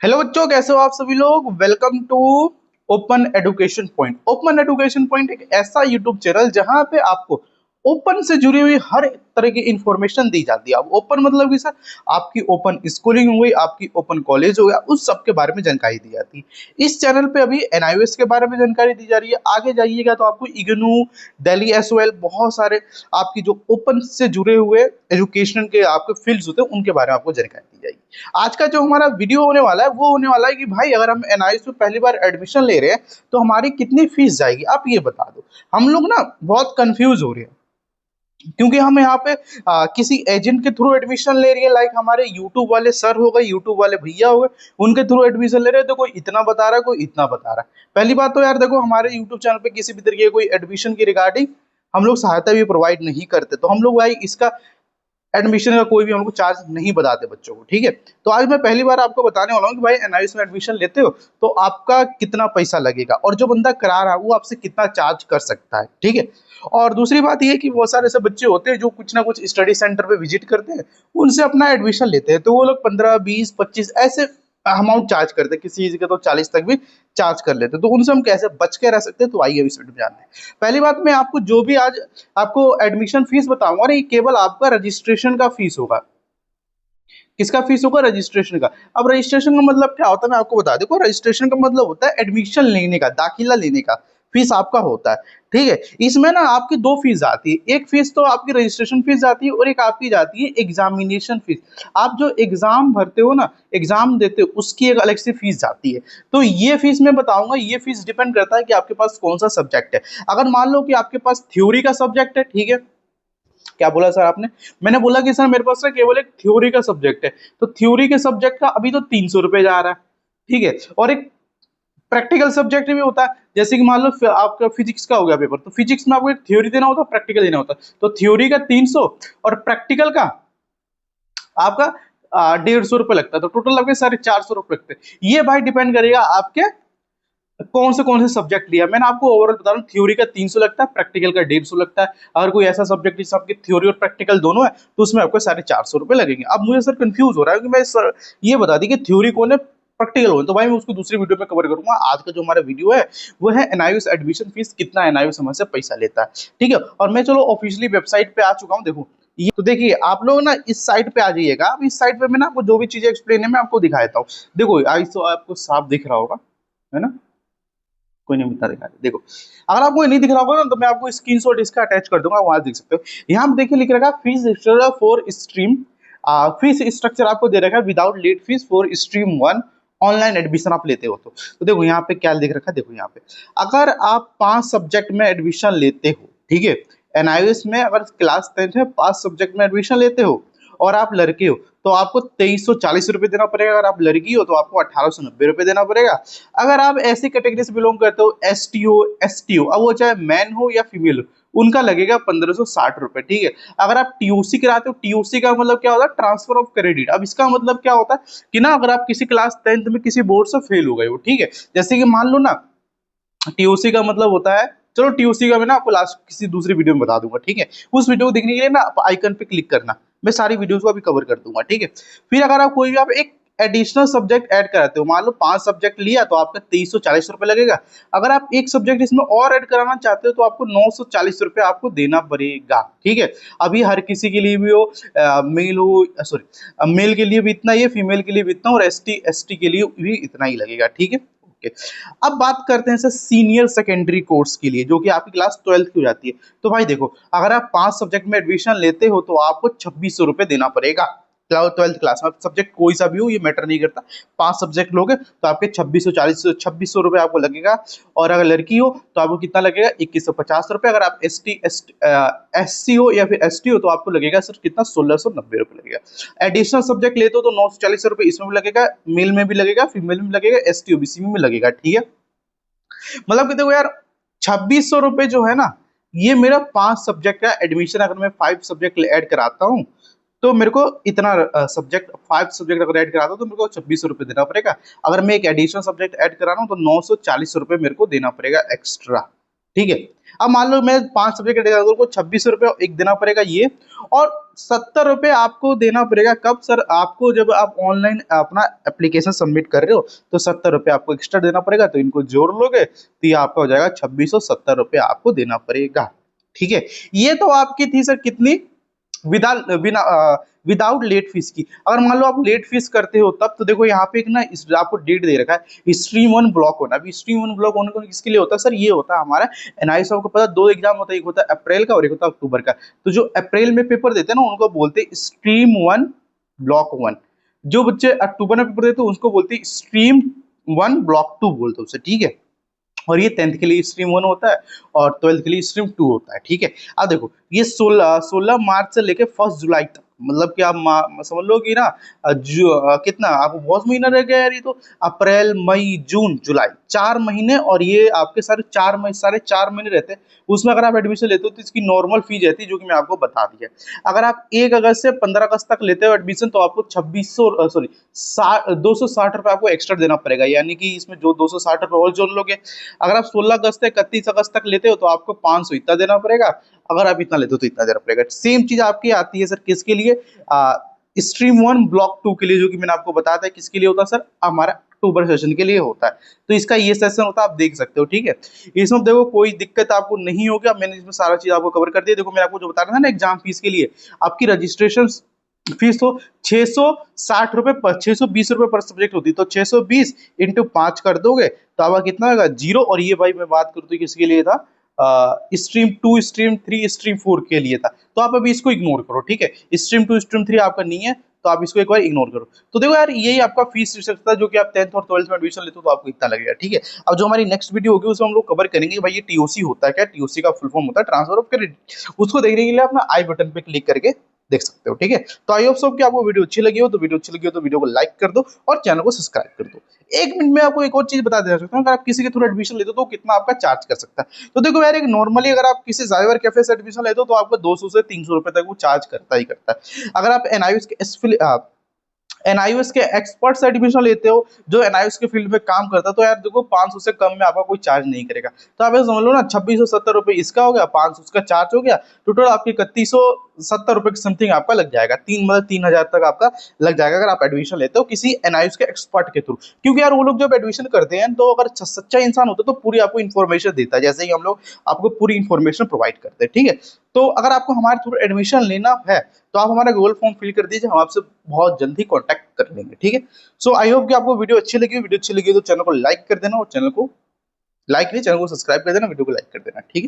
Hello बच्चों, कैसे हो आप सभी लोग। Welcome to Open Education Point. Open Education Point एक ऐसा यूट्यूब चैनल जहां पे आपको ओपन से जुड़ी हुई हर तरह की इंफॉर्मेशन दी जाती है। अब ओपन मतलब कि सर आपकी ओपन स्कूलिंग हो गई, आपकी ओपन कॉलेज हो गया, उस सब के बारे में जानकारी दी जाती है। इस चैनल पे अभी एनआईओएस के बारे में जानकारी दी जा रही है। आगे जाइएगा तो आपको इग्नू, दिल्ली एसओएल, बहुत सारे आपकी जो ओपन से जुड़े हुए एजुकेशन के आपके फील्ड्स होते हैं उनके बारे में आपको जानकारी दी जाएगी। आज का जो हमारा वीडियो होने वाला है वो होने वाला है कि भाई अगर हम एनआईएस में पहली बार एडमिशन ले रहे हैं तो हमारी कितनी फीस जाएगी, आप ये बता दो। हम लोग ना बहुत कंफ्यूज हो रहे हैं क्योंकि हम यहाँ पे किसी एजेंट के थ्रू एडमिशन ले रही है। लाइक हमारे यूट्यूब वाले सर हो गए, यूट्यूब वाले भैया हो गए, उनके थ्रू एडमिशन ले रहे हैं तो कोई इतना बता रहा है, कोई इतना बता रहा है। पहली बात तो यार देखो, हमारे यूट्यूब चैनल पे किसी भी तरीके की कोई एडमिशन की रिगार्डिंग हम लोग सहायता भी प्रोवाइड नहीं करते, तो हम लोग भाई इसका एडमिशन का कोई भी हमको चार्ज नहीं बताते बच्चों को। ठीक है, तो आज मैं पहली बार आपको बताने वाला हूँ कि भाई एनआईएस में एडमिशन लेते हो तो आपका कितना पैसा लगेगा और जो बंदा करा रहा है वो आपसे कितना चार्ज कर सकता है। ठीक है, और दूसरी बात ये है कि बहुत सारे ऐसे बच्चे होते हैं जो कुछ ना कुछ स्टडी सेंटर पे विजिट करते हैं, उनसे अपना एडमिशन लेते हैं, तो वो लोग 15, 20, 25 ऐसे अमाउंट चार्ज करते हैं, किसी चीज के तो 40 तक भी चार्ज कर लेते हैं। तो उनसे हम कैसे बच के रह सकते हैं, तो आइए इस वीडियो में जानते हैं। पहली बात, मैं आपको जो भी आज आपको एडमिशन फीस बताऊंगा ना, ये केवल आपका रजिस्ट्रेशन का फीस होगा। किसका फीस होगा? रजिस्ट्रेशन का। अब रजिस्ट्रेशन का मतलब क्या होता है मैं आपको बता दूं। रजिस्ट्रेशन का मतलब होता है एडमिशन लेने का, दाखिला लेने का फीस आपका होता है। ठीक है, इसमें ना आपकी दो फीस आती है। एक फीस तो आपकी रजिस्ट्रेशन फीस जाती है और एक आपकी जाती है एग्जामिनेशन फीस। आप जो एग्जाम भरते हो ना, एग्जाम देते हो, उसकी एक अलग से फीस जाती है। तो ये फीस मैं बताऊंगा, ये फीस डिपेंड करता है कि आपके पास कौन सा सब्जेक्ट है। अगर मान लो कि आपके पास थ्योरी का सब्जेक्ट है, ठीक है, क्या बोला सर आपने? मैंने बोला कि सर मेरे पास ना केवल एक थ्योरी का सब्जेक्ट है, तो थ्योरी के सब्जेक्ट का अभी तो 300 रुपये जा रहा है। ठीक है, और एक प्रैक्टिकल सब्जेक्ट भी होता है। जैसे कि मान लो आपका फिजिक्स का हो गया पेपर, तो फिजिक्स में आपको एक थ्योरी देना होता है, प्रैक्टिकल देना होता है। तो थ्योरी का 300 और प्रैक्टिकल का आपका 150 रुपये लगता है, तो टोटल आपके 450 रुपये लगते हैं। ये भाई डिपेंड करेगा आपके कौन से सब्जेक्ट लिया। मैंने आपको ओवरऑल बता रहा हूँ, थ्योरी का 300 लगता है, प्रैक्टिकल का 150 लगता है। अगर कोई ऐसा सब्जेक्ट जिसमें आपकी थ्योरी और प्रैक्टिकल दोनों है तो उसमें आपको 450 रुपये लगेंगे। अब मुझे सर कंफ्यूज हो रहा है कि मैं सर ये बता दी कि थ्योरी कौन है, प्रैक्टिकल कौन है, तो भाई मैं उसको दूसरी वीडियो में कवर करूंगा। आज का जो हमारा वीडियो है वो है एनआईयूएस एडमिशन फीस, कितना एनआईयूएस हमसे पैसा लेता है। ठीक है, और मैं चलो ऑफिशियली वेबसाइट पे आ चुका हूँ। देखो ये तो देखिए, आप लोग ना इस साइट पे आ जाइएगा। अब इस साइट पे मैं ना आपको जो भी चीजें एक्सप्लेन है मैं आपको दिखा देता हूँ। देखो आज तो आपको साफ दिख रहा होगा, है ना? कोई नहीं मिलता दिखा रहा है। देखो, अगर आपको ये नहीं दिख रहा होगा ना तो मैं आपको स्क्रीनशॉट इसका अटैच कर दूंगा, वहां देख सकते हो। यहाँ पे देखिए लिख रखा है fees structure for stream. Fees structure आपको दे रखा है without late fees for stream 1 online admission आप लेते हो तो देखो यहाँ पे क्या लिख रखा है। देखो यहाँ पे अगर आप 5 सब्जेक्ट में एडमिशन लेते हो, ठीक है, एनआईएस में अगर क्लास 10 है 5 सब्जेक्ट में एडमिशन लेते हो और आप लड़के हो तो आपको 2340 रुपये देना पड़ेगा। अगर आप लड़की हो तो आपको 1890 रुपये देना पड़ेगा। अगर आप ऐसी कैटेगरी से बिलोंग करते हो, एस टी हो, अब वो चाहे मैन हो या फीमेल हो, उनका लगेगा 1560 रुपये। ठीक है, अगर आप टीओसी कराते हो, टीओसी का मतलब क्या होता है? Transfer of credit. अब इसका मतलब क्या होता है कि ना अगर आप किसी क्लास 10th में किसी बोर्ड से फेल हो गए हो, ठीक है, जैसे कि मान लो ना टीओसी का मतलब होता है, चलो टीओसी का मैं ना आपको लास्ट किसी दूसरी वीडियो में बता दूंगा। ठीक है, उस वीडियो को देखने के लिए ना आप आइकन पे क्लिक करना, मैं सारी वीडियोस को अभी कवर कर दूंगा। ठीक है, फिर अगर आप कोई भी आप एक एडिशनल सब्जेक्ट ऐड कराते हो, मान लो 5 सब्जेक्ट लिया तो आपका 2340 रुपये लगेगा। अगर आप एक सब्जेक्ट इसमें और ऐड कराना चाहते हो तो आपको 940 रुपये आपको देना पड़ेगा। ठीक है, अभी हर किसी के लिए भी हो, मेल हो, सॉरी मेल के लिए भी इतना ही है, फीमेल के लिए भी इतना, और एसटी के लिए भी इतना ही लगेगा। ठीक है, ओके। अब बात करते हैं सर सीनियर सेकेंडरी कोर्स के लिए, जो कि आपकी क्लास 12th की हो जाती है। तो भाई देखो, अगर आप 5 सब्जेक्ट में एडमिशन लेते हो तो आपको 2600 रुपये देना पड़ेगा। 12th क्लास में सब्जेक्ट कोई सा भी हो, ये मैटर नहीं करता। 5 सब्जेक्ट लोगे तो आपके 2600 आपको लगेगा। और अगर लड़की हो तो आपको कितना लगेगा? 2150 रुपये। अगर आप एससी हो या फिर एसटी हो तो आपको लगेगा सर कितना? 1690 रुपये लगेगा। एडिशनल सब्जेक्ट लेते हो तो 940 रुपये इसमें भी लगेगा, मेल में भी लगेगा, फीमेल में भी लगेगा, एसटी ओबीसी में भी लगेगा। ठीक है, मतलब कि देखो यार, 2600 रुपये जो है ना, ये मेरा 5 सब्जेक्ट का एडमिशन। अगर मैं 5 सब्जेक्ट ऐड कराता हूँ तो मेरे को इतना सब्जेक्ट 5 सब्जेक्ट अगर ऐड कराता हूँ तो मेरे को 2600 रुपये देना पड़ेगा। अगर मैं एक एडिशनल सब्जेक्ट ऐड करा रहा हूँ तो 940 रुपये मेरे को देना पड़ेगा एक्स्ट्रा। ठीक है, अब मान लो मैं 5 सब्जेक्ट का को 2600 रुपये एक देना पड़ेगा ये, और 70 रुपये आपको देना पड़ेगा कब सर, आपको जब आप ऑनलाइन अपना एप्लीकेशन सबमिट कर रहे हो तो 70 रुपये आपको एक्स्ट्रा देना पड़ेगा, तो इनको जोड़ लोगे तो ये आपका हो जाएगा 2670 रुपये आपको देना पड़ेगा। ठीक है, ये तो आपकी थी सर कितनी, विदाउट लेट फीस की। अगर मान लो आप लेट फीस करते हो तब तो देखो यहाँ पे एक ना आपको डेट दे रखा है स्ट्रीम 1 ब्लॉक होना। अभी स्ट्रीम 1 ब्लॉक होने को किसके लिए होता है सर, ये होता है हमारा एनआईएस। आपको पता है 2 एग्जाम होता है, एक होता है अप्रैल का और एक होता है अक्टूबर का। तो जो अप्रैल में पेपर देते हैं ना उनको बोलते हैं स्ट्रीम 1 ब्लॉक 1, जो बच्चे अक्टूबर में पेपर देते हैं उसको बोलते हैं स्ट्रीम 1 ब्लॉक 2 बोलते हैं उसे। ठीक है, और ये 10th के लिए स्ट्रीम 1 होता है और 12th के लिए स्ट्रीम 2 होता है। ठीक है, अब देखो ये 16 मार्च से लेके 1 जुलाई तक, मतलब कि आप समझ लो कि ना कितना आपको बहुत महीना रह गया यार, ये तो अप्रैल मई जून जुलाई 4 महीने, और ये आपके सारे 4 महीने रहते हैं। उसमें अगर आप एडमिशन लेते हो तो इसकी नॉर्मल फीस रहती है जो कि मैं आपको बता दी है। अगर आप 1 अगस्त से 15 अगस्त तक लेते हो एडमिशन तो आपको 260 रुपये आपको एक्स्ट्रा देना पड़ेगा, यानी कि इसमें जो 260 रुपये और जोड़ लोगे। अगर आप 16 अगस्त से 31 अगस्त तक लेते हो तो आपको 500 इतना देना पड़ेगा, अगर आप इतना लेते हो तो इतना देना पड़ेगा। सेम चीज आपकी आती है सर किसके लिए, स्ट्रीम 1 ब्लॉक 2 के लिए, जो कि मैंने आपको बताया था किसके लिए होता है सर, हमारा अक्टूबर सेशन के लिए होता है। तो इसका ये सेशन होता है, आप देख सकते हो। ठीक है, इसमें देखो कोई दिक्कत आपको नहीं होगी, मैंने इसमें सारा चीज आपको कवर कर दिया। देखो मैंने आपको जो बता रहा था ना एग्जाम फीस के लिए, आपकी रजिस्ट्रेशन फीस तो 660 रुपये पर 620 रुपये पर सब्जेक्ट होती है, तो 620 इंटू 5 कर दोगे तो आपका कितना होगा 0। और ये भाई मैं बात करूँ तो किसके लिए था, स्ट्रीम 2 स्ट्रीम 3 स्ट्रीम 4 के लिए था। तो आप अभी इसको इग्नोर करो। ठीक है, स्ट्रीम 2 स्ट्रीम 3 आपका नहीं है तो आप इसको एक बार इग्नोर करो। तो देखो यार यही आपका फीस स्ट्रक्चर था जो कि आप 10th और 12th में एडमिशन लेते हो तो आपको इतना लगेगा। ठीक है, अब जो हमारी नेक्स्ट वीडियो होगी उसमें हम लोग कवर करेंगे भाई ये टीओसी होता है क्या, टीओसी का फुल फॉर्म होता है ट्रांसफर ऑफ क्रेडिट। उसको देखने के लिए अपना आई बटन पे क्लिक करके देख सकते हो। ठीक है, तो आई होप सो कि आपको वीडियो अच्छी लगी हो, तो वीडियो को लाइक कर दो और चैनल को सब्सक्राइब कर दो। 1 मिनट में आपको एक और चीज बता देना चाहता हूँ, अगर आप किसी के थ्रू एडमिशन लेते हो तो कितना आपका चार्ज कर सकता है। तो देखो यार एक नॉर्मली अगर आप किसी जाइवर कैफे से एडमिशन लेते हो तो आपको 200 से 300 रुपए तक वो चार्ज करता ही करता है। अगर आप एनआईयूएस के एनआईयूएस के एक्सपर्ट से एडमिशन लेते हो जो एनआईयूएस के फील्ड में काम करता है तो यार देखो 500 से कम में आपका कोई चार्ज नहीं करेगा। तो आप समझ लो ना 2670 रुपये इसका हो गया, 500 उसका चार्ज हो गया, टोटल आपकी 3170 रुपये की समथिंग आपका लग जाएगा। 3000 तक आपका लग जाएगा अगर आप एडमिशन लेते हो किसी एनआईयूएस के एक्सपर्ट के थ्रू। क्योंकि यार वो लोग जब एडमिशन करते हैं तो अगर सच्चा इंसान होता है तो पूरी आपको इन्फॉर्मेशन देता है, जैसे ही हम लोग आपको पूरी इन्फॉर्मेशन प्रोवाइड करते हैं। ठीक है, तो अगर आपको हमारे थ्रू एडमिशन लेना है तो आप हमारा गूगल फॉर्म फिल कर दीजिए, हम आपसे बहुत जल्दी कॉन्टैक्ट कर लेंगे। ठीक है, सो आई होप कि आपको वीडियो अच्छी लगी तो चैनल को लाइक कर देना, और चैनल को लाइक नहीं चैनल को सब्सक्राइब कर देना, वीडियो को लाइक कर देना। ठीक है।